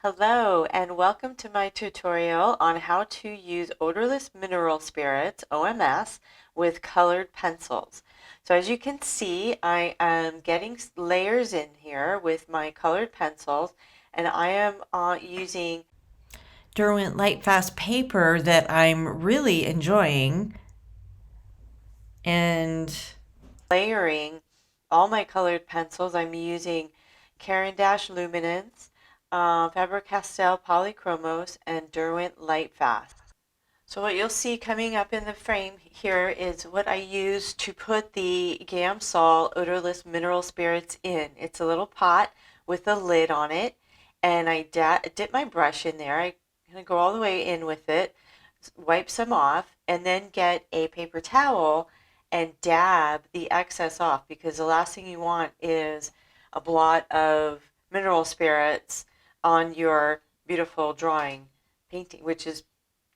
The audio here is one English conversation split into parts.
Hello and welcome to my tutorial on how to use odorless mineral spirits, OMS, with colored pencils. So as you can see, I am getting layers in here with my colored pencils, and I am using Derwent Lightfast paper that I'm really enjoying. And layering all my colored pencils. I'm using Caran d'Ache Luminance, Faber-Castell Polychromos, and Derwent Lightfast. So what you'll see coming up in the frame here is what I use to put the Gamsol odorless mineral spirits in. It's a little pot with a lid on it, and I dip my brush in there. I'm going to go all the way in with it, wipe some off, and then get a paper towel and dab the excess off, because the last thing you want is a blot of mineral spirits on your beautiful drawing painting, which is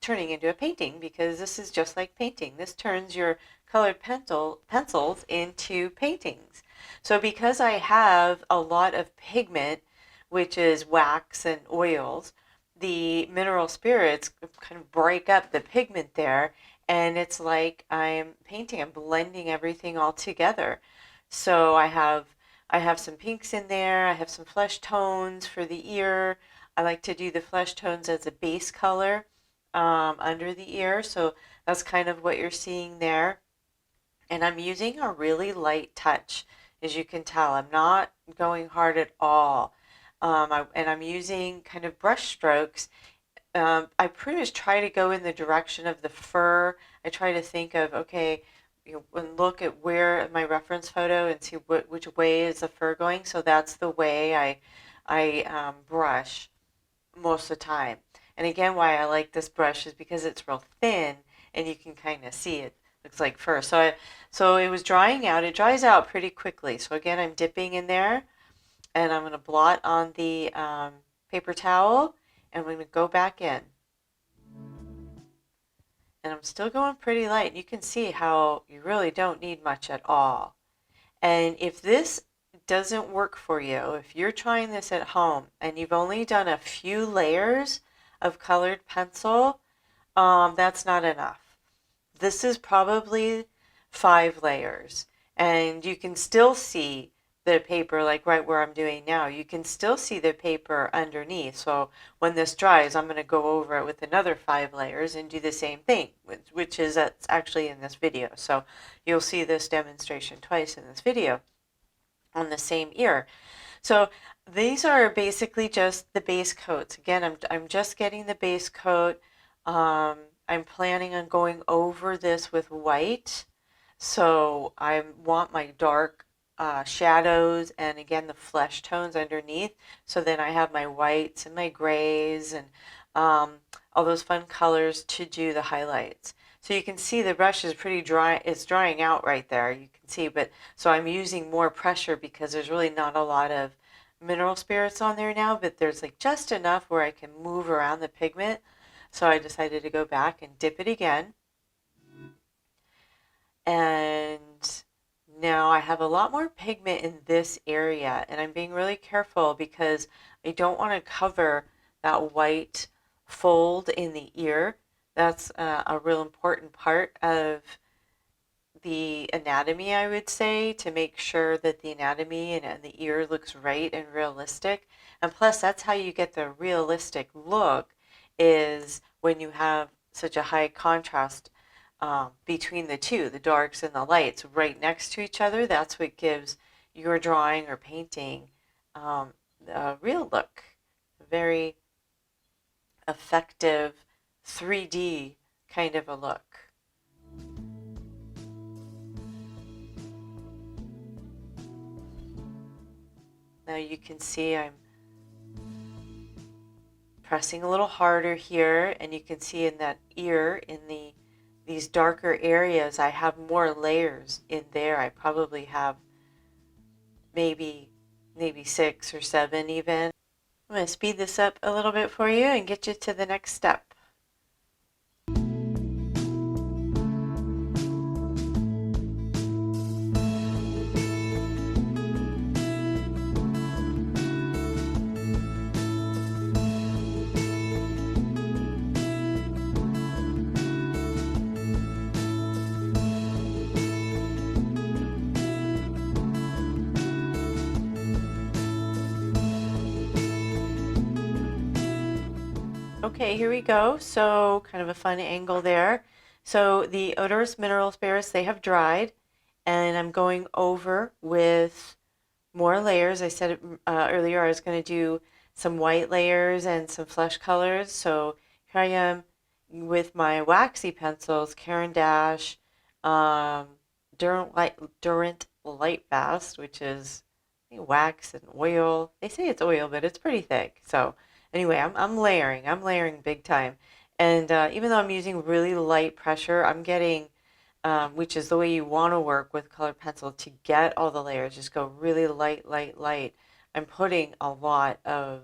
turning into a painting, because this is just like painting. This turns your colored pencils into paintings. So because I have a lot of pigment, which is wax and oils, the mineral spirits kind of break up the pigment there, and it's like I'm painting, I'm blending everything all together. So I have some pinks in there, I have some flesh tones for the ear. I like to do the flesh tones as a base color under the ear. So that's kind of what you're seeing there. And I'm using a really light touch. As you can tell, I'm not going hard at all. And I'm using kind of brush strokes. I pretty much try to go in the direction of the fur. I try to think of, okay, and look at where my reference photo and see which way is the fur going. So that's the way I brush most of the time. And again, why I like this brush is because it's real thin and you can kind of see it. Looks like fur. So it was drying out. It dries out pretty quickly. So again, I'm dipping in there, and I'm going to blot on the paper towel, and we're going to go back in. And I'm still going pretty light. You can see how you really don't need much at all. And if this doesn't work for you, if you're trying this at home and you've only done a few layers of colored pencil, that's not enough. This is probably 5 layers, and you can still see the paper, like right where I'm doing now. You can still see the paper underneath. So when this dries, I'm going to go over it with another 5 layers and do the same thing, which is that's actually in this video. So you'll see this demonstration twice in this video on the same ear. So these are basically just the base coats. Again, I'm just getting the base coat. I'm planning on going over this with white. So I want my dark shadows and again the flesh tones underneath. So then I have my whites and my grays and all those fun colors to do the highlights. So you can see the brush is pretty dry. It's drying out right there. You can see, but so I'm using more pressure because there's really not a lot of mineral spirits on there now, but there's like just enough where I can move around the pigment. So I decided to go back and dip it again. And now I have a lot more pigment in this area, and I'm being really careful because I don't want to cover that white fold in the ear. That's a real important part of the anatomy, I would say, to make sure that the anatomy and the ear looks right and realistic. And plus, that's how you get the realistic look, is when you have such a high contrast between the two, the darks and the lights, right next to each other. That's what gives your drawing or painting a real look, a very effective 3D kind of a look. Now you can see I'm pressing a little harder here, and you can see in that ear, in these darker areas, I have more layers in there. I probably have maybe 6 or 7 even. I'm going to speed this up a little bit for you and get you to the next step. Okay, here we go. So kind of a fun angle there. So the odorous mineral spirits, they have dried, and I'm going over with more layers. I said earlier I was going to do some white layers and some flesh colors. So here I am with my waxy pencils, Caran d'Ache, um, Durant Light Fast, which is wax and oil. They say it's oil, but it's pretty thick. So anyway, I'm layering. I'm layering big time. And even though I'm using really light pressure, I'm getting which is the way you want to work with colored pencil to get all the layers. Just go really light, light, light. I'm putting a lot of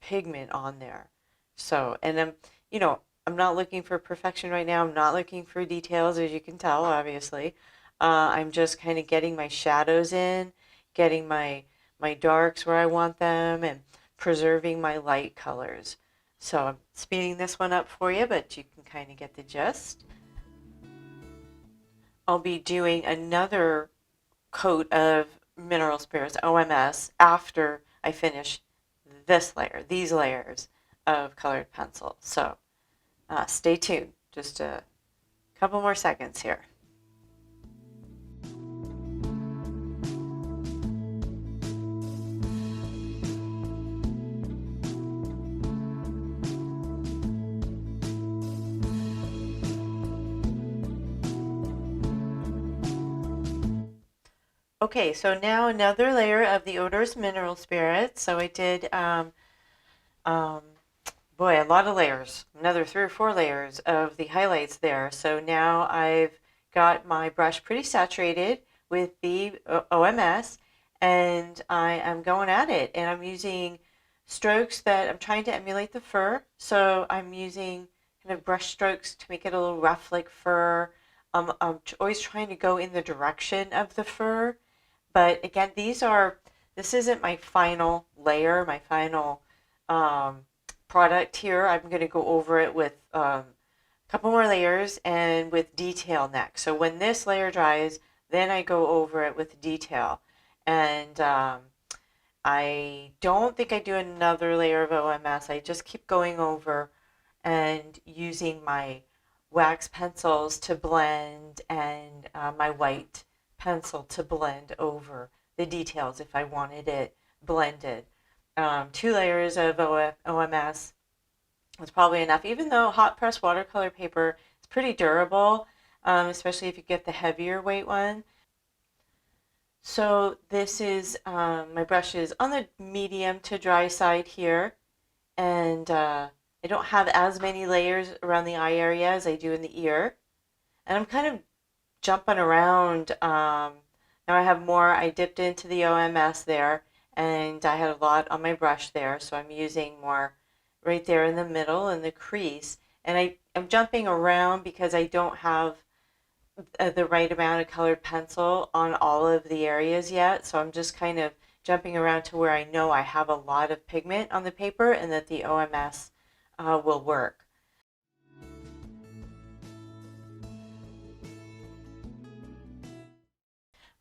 pigment on there. So, and I'm not looking for perfection right now. I'm not looking for details, as you can tell, obviously. I'm just kind of getting my shadows in, getting my darks where I want them, and preserving my light colors. So I'm speeding this one up for you, but you can kind of get the gist. I'll be doing another coat of mineral spirits, OMS, after I finish this layer, these layers of colored pencil. So stay tuned. Just a couple more seconds here. Okay, so now another layer of the odorous mineral spirits. So I did, um, boy, a lot of layers, another 3 or 4 layers of the highlights there. So now I've got my brush pretty saturated with the OMS, and I am going at it. And I'm using strokes that I'm trying to emulate the fur. So I'm using kind of brush strokes to make it a little rough like fur. I'm always trying to go in the direction of the fur. But again, this isn't my final layer, my final um, product here. I'm going to go over it with a couple more layers and with detail next. So when this layer dries, then I go over it with detail. And I don't think I do another layer of OMS. I just keep going over and using my wax pencils to blend and my white pencil to blend over the details if I wanted it blended. 2 layers of OMS was probably enough, even though hot press watercolor paper is pretty durable, especially if you get the heavier weight one. So this is, my brush is on the medium to dry side here, and I don't have as many layers around the eye area as I do in the ear. And I'm kind of jumping around. Now I have more. I dipped into the OMS there, and I had a lot on my brush there, so I'm using more right there in the middle in the crease. And I'm jumping around because I don't have the right amount of colored pencil on all of the areas yet. So I'm just kind of jumping around to where I know I have a lot of pigment on the paper and that the OMS will work.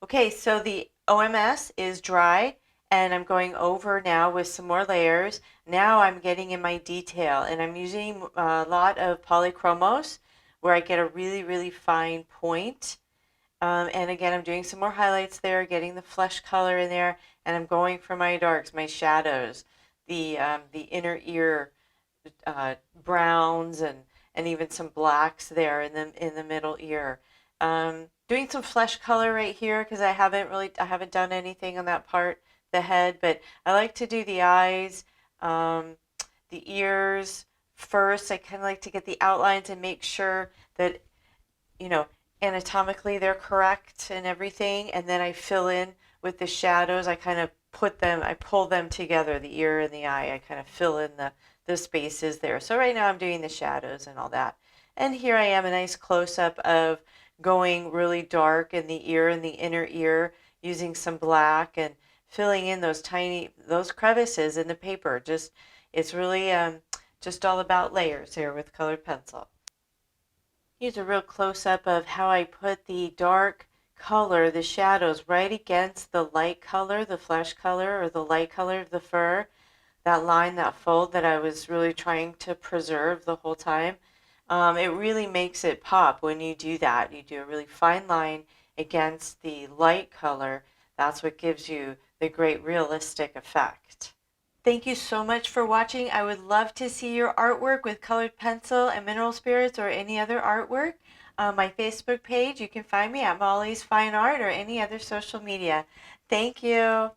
Okay, so the OMS is dry and I'm going over now with some more layers. Now I'm getting in my detail and I'm using a lot of polychromos where I get a really, really fine point. And again, I'm doing some more highlights there, getting the flesh color in there, and I'm going for my darks, my shadows, the inner ear browns and even some blacks there in the middle ear. Doing some flesh color right here because I haven't done anything on that part, the head, but I like to do the eyes, the ears first. I kind of like to get the outlines and make sure that, you know, anatomically they're correct and everything, and then I fill in with the shadows. I pull them together, the ear and the eye. I kind of fill in the spaces there. So right now I'm doing the shadows and all that. And here I am, a nice close-up of going really dark in the ear and the inner ear, using some black and filling in those crevices in the paper. It's really just all about layers here with colored pencil. Here's a real close-up of how I put the dark color, the shadows, right against the light color, the flesh color, or the light color of the fur. that line, that fold that I was really trying to preserve the whole time. It really makes it pop when you do that. You do a really fine line against the light color. That's what gives you the great realistic effect. Thank you so much for watching. I would love to see your artwork with colored pencil and mineral spirits or any other artwork. On my Facebook page, you can find me at Molly's Fine Art or any other social media. Thank you.